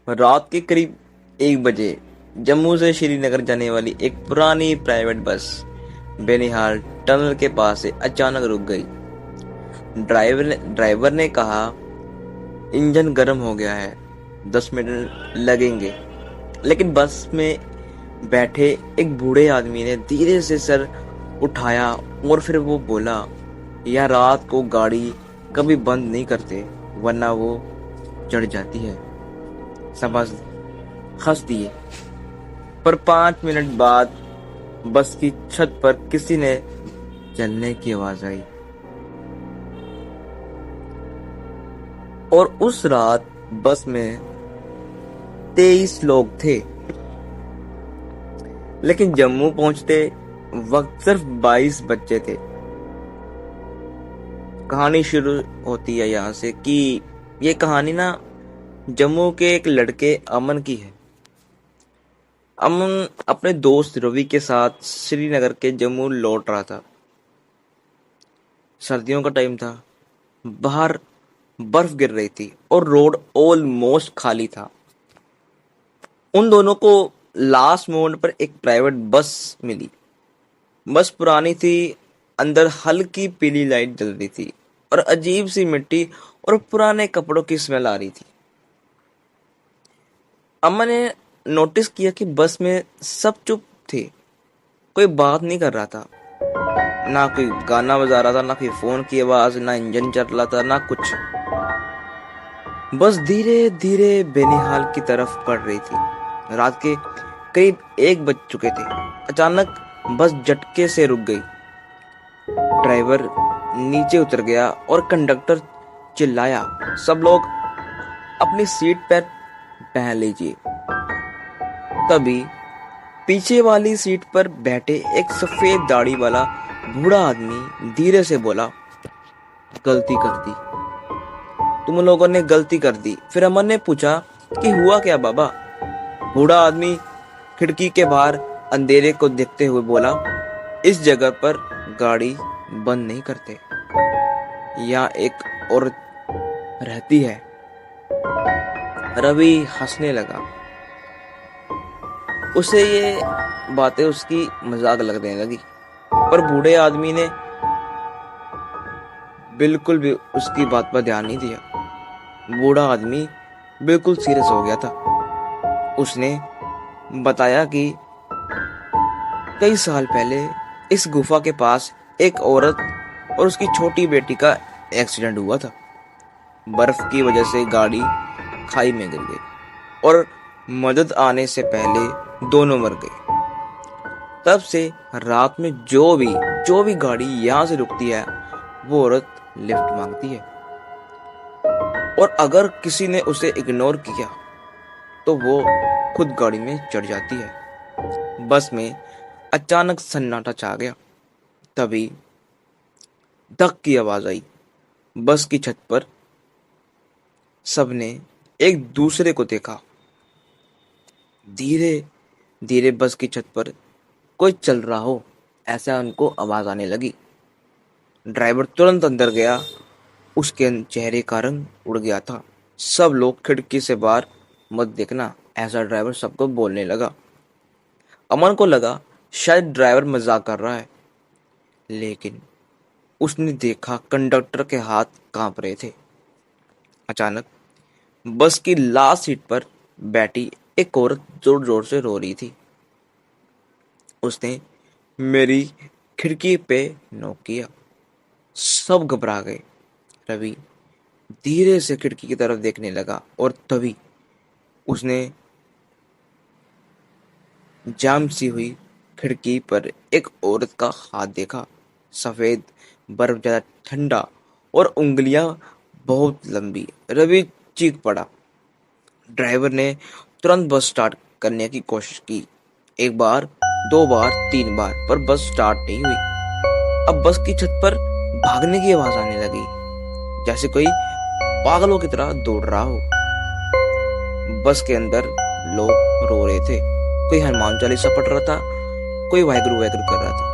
रात के करीब 1 बजे जम्मू से श्रीनगर जाने वाली एक पुरानी प्राइवेट बस बेनिहाल टनल के पास से अचानक रुक गई। ड्राइवर ने कहा, इंजन गर्म हो गया है, 10 मिनट लगेंगे। लेकिन बस में बैठे एक बूढ़े आदमी ने धीरे से सर उठाया और फिर वो बोला, यह रात को गाड़ी कभी बंद नहीं करते वरना वो चढ़ जाती है। समझ हंस दिए। पर 5 मिनट बाद बस की छत पर किसी ने चलने की आवाज आई और उस रात बस में 23 लोग थे, लेकिन जम्मू पहुंचते वक्त सिर्फ 22 बच्चे थे। कहानी शुरू होती है यहाँ से कि ये कहानी ना जम्मू के एक लड़के अमन की है। अमन अपने दोस्त रवि के साथ श्रीनगर के जम्मू लौट रहा था। सर्दियों का टाइम था, बाहर बर्फ गिर रही थी और रोड ऑलमोस्ट खाली था। उन दोनों को लास्ट मोमेंट पर एक प्राइवेट बस मिली। बस पुरानी थी, अंदर हल्की पीली लाइट जल रही थी और अजीब सी मिट्टी और पुराने कपड़ों की स्मेल आ रही थी। अम्मा ने नोटिस किया कि बस में सब चुप थे, कोई बात नहीं कर रहा था, ना कोई गाना बजा रहा था, ना कोई फोन की आवाज, ना इंजन चल रहा था, ना कुछ। बस धीरे धीरे बेनिहाल की तरफ बढ़ रही थी। रात के करीब 1 बज चुके थे। अचानक बस झटके से रुक गई। ड्राइवर नीचे उतर गया और कंडक्टर चिल्लाया, सब लोग अपनी सीट पर पहन लीजिए। तभी पीछे वाली सीट पर बैठे एक सफेद दाढ़ी वाला बूढ़ा आदमी धीरे से बोला, गलती कर दी, तुम लोगों ने गलती कर दी। फिर अमन ने पूछा कि हुआ क्या बाबा? बूढ़ा आदमी खिड़की के बाहर अंधेरे को देखते हुए बोला, इस जगह पर गाड़ी बंद नहीं करते, यहाँ एक औरत रहती है। रवि हंसने लगा। उसे ये बातें उसकी मजाक लगने लगी, पर बूढ़े आदमी ने बिल्कुल भी उसकी बात पर ध्यान नहीं दिया। बूढ़ा आदमी बिल्कुल सीरियस हो गया था। उसने बताया कि कई साल पहले इस गुफा के पास एक औरत और उसकी छोटी बेटी का एक्सीडेंट हुआ था। बर्फ की वजह से गाड़ी खाई में गिर गई और मदद आने से पहले दोनों मर गए। तब से रात में जो भी गाड़ी यहाँ से रुकती है, वो औरत लिफ्ट मांगती है और अगर किसी ने उसे इग्नोर किया तो वो खुद गाड़ी में चढ़ जाती है। बस में अचानक सन्नाटा छा गया। तभी धक की आवाज आई। बस की छत पर सबने एक दूसरे को देखा। धीरे धीरे बस की छत पर कोई चल रहा हो, ऐसा उनको आवाज आने लगी। ड्राइवर तुरंत अंदर गया। उसके चेहरे का रंग उड़ गया था। सब लोग खिड़की से बाहर मत देखना, ऐसा ड्राइवर सबको बोलने लगा। अमन को लगा शायद ड्राइवर मजाक कर रहा है, लेकिन उसने देखा कंडक्टर के हाथ कांप रहे थे। अचानक बस की लास्ट सीट पर बैठी एक औरत जोर जोर से रो रही थी। उसने मेरी खिड़की पे नॉक किया। सब घबरा गए। रवि धीरे से खिड़की की तरफ देखने लगा और तभी उसने जाम सी हुई खिड़की पर एक औरत का हाथ देखा। सफेद, बर्फ ज्यादा ठंडा और उंगलियां बहुत लंबी। रवि चीख पड़ा। ड्राइवर ने तुरंत बस स्टार्ट करने की कोशिश की। 1 बार, 2 बार, 3 बार, पर बस स्टार्ट नहीं हुई। अब बस की छत पर भागने की आवाज आने लगी, जैसे कोई पागलों की तरह दौड़ रहा हो। बस के अंदर लोग रो रहे थे। कोई हनुमान चालीसा पढ़ रहा था, कोई वाहिगुरु वाहिगुरु कर रहा था।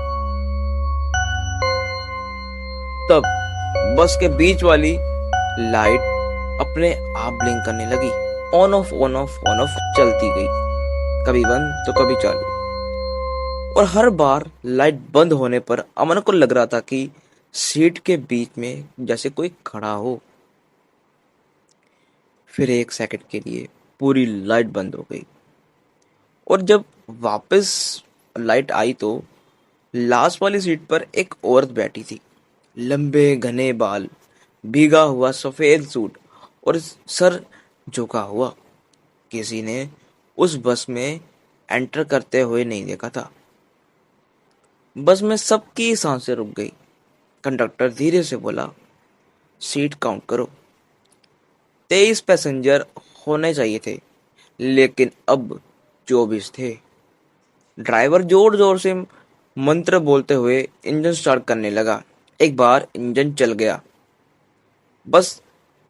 तब बस के बीच वाली लाइट अपने आप ब्लिंक करने लगी। ऑन ऑफ चलती गई, कभी बंद तो कभी चालू। और हर बार लाइट बंद होने पर अमन को लग रहा था कि सीट के बीच में जैसे कोई खड़ा हो। फिर 1 सेकंड के लिए पूरी लाइट बंद हो गई, और जब वापस लाइट आई तो लास्ट वाली सीट पर एक औरत बैठी थी। लंबे घने बाल, भीगा हुआ सफेद सूट और सर झुका हुआ। किसी ने उस बस में एंटर करते हुए नहीं देखा था। बस में सबकी सांसें रुक गई। कंडक्टर धीरे से बोला, सीट काउंट करो। 23 पैसेंजर होने चाहिए थे, लेकिन अब 24 थे। ड्राइवर जोर जोर से मंत्र बोलते हुए इंजन स्टार्ट करने लगा। एक बार इंजन चल गया, बस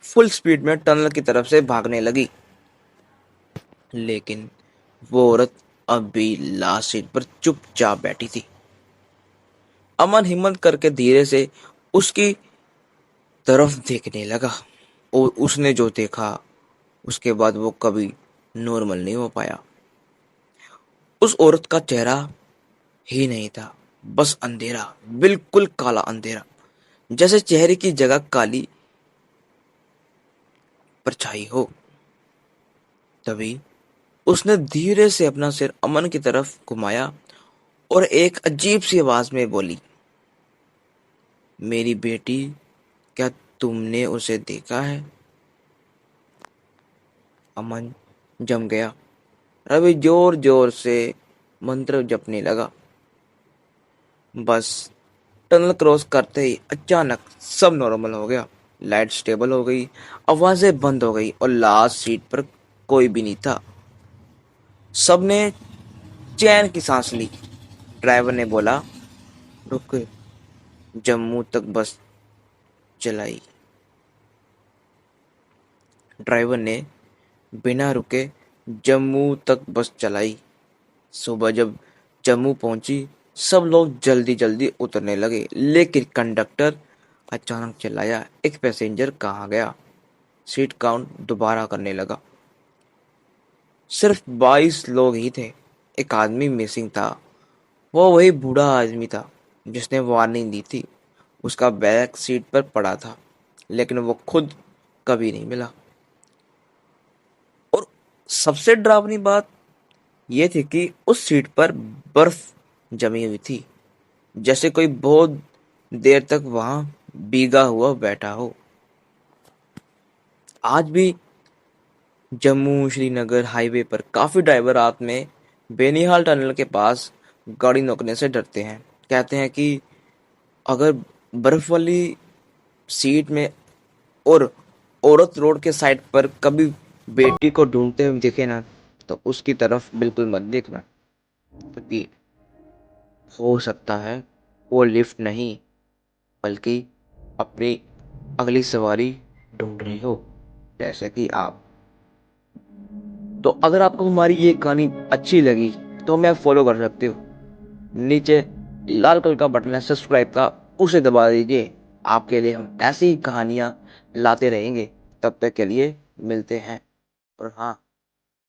फुल स्पीड में टनल की तरफ से भागने लगी। लेकिन वो औरत अब भी लास्ट सीट पर चुपचाप बैठी थी। अमन हिम्मत करके धीरे से उसकी तरफ देखने लगा, और उसने जो देखा उसके बाद वो कभी नॉर्मल नहीं हो पाया। उस औरत का चेहरा ही नहीं था, बस अंधेरा, बिल्कुल काला अंधेरा, जैसे चेहरे की जगह काली परछाई हो। तभी उसने धीरे से अपना सिर अमन की तरफ घुमाया और एक अजीब सी आवाज में बोली, मेरी बेटी, क्या तुमने उसे देखा है? अमन जम गया। रवि जोर जोर से मंत्र जपने लगा। बस टनल क्रॉस करते ही अचानक सब नॉर्मल हो गया। लाइट स्टेबल हो गई, आवाजें बंद हो गई, और लास्ट सीट पर कोई भी नहीं था। सबने चैन की सांस ली। ड्राइवर ने बोला, रुक। जम्मू तक बस चलाई। ड्राइवर ने बिना रुके जम्मू तक बस चलाई। सुबह जब जम्मू पहुंची, सब लोग जल्दी जल्दी उतरने लगे, लेकिन कंडक्टर अचानक चिल्लाया, एक पैसेंजर कहाँ गया? सीट काउंट दोबारा करने लगा। सिर्फ 22 लोग ही थे। एक आदमी मिसिंग था। वो वही बूढ़ा आदमी था जिसने वार्निंग दी थी। उसका बैग सीट पर पड़ा था, लेकिन वो खुद कभी नहीं मिला। और सबसे डरावनी बात यह थी कि उस सीट पर बर्फ जमी हुई थी, जैसे कोई बहुत देर तक वहां भीगा हुआ बैठा हो। आज भी जम्मू श्रीनगर हाईवे पर काफी ड्राइवर रात में बेनिहाल टनल के पास गाड़ी रोकने से डरते हैं। कहते हैं कि अगर बर्फ वाली सीट में और औरत रोड के साइड पर कभी बेटी को ढूंढते हुए दिखे ना, तो उसकी तरफ बिल्कुल मत देखना, क्योंकि हो सकता है वो लिफ्ट नहीं, बल्कि अपनी अगली सवारी ढूंढ रही हो, जैसे कि आप। तो अगर आपको हमारी ये कहानी अच्छी लगी तो हमें आप फॉलो कर सकते हो। नीचे लाल कलर का बटन है सब्सक्राइब का, उसे दबा दीजिए। आपके लिए हम ऐसी कहानियां लाते रहेंगे। तब तक के लिए मिलते हैं। और हाँ,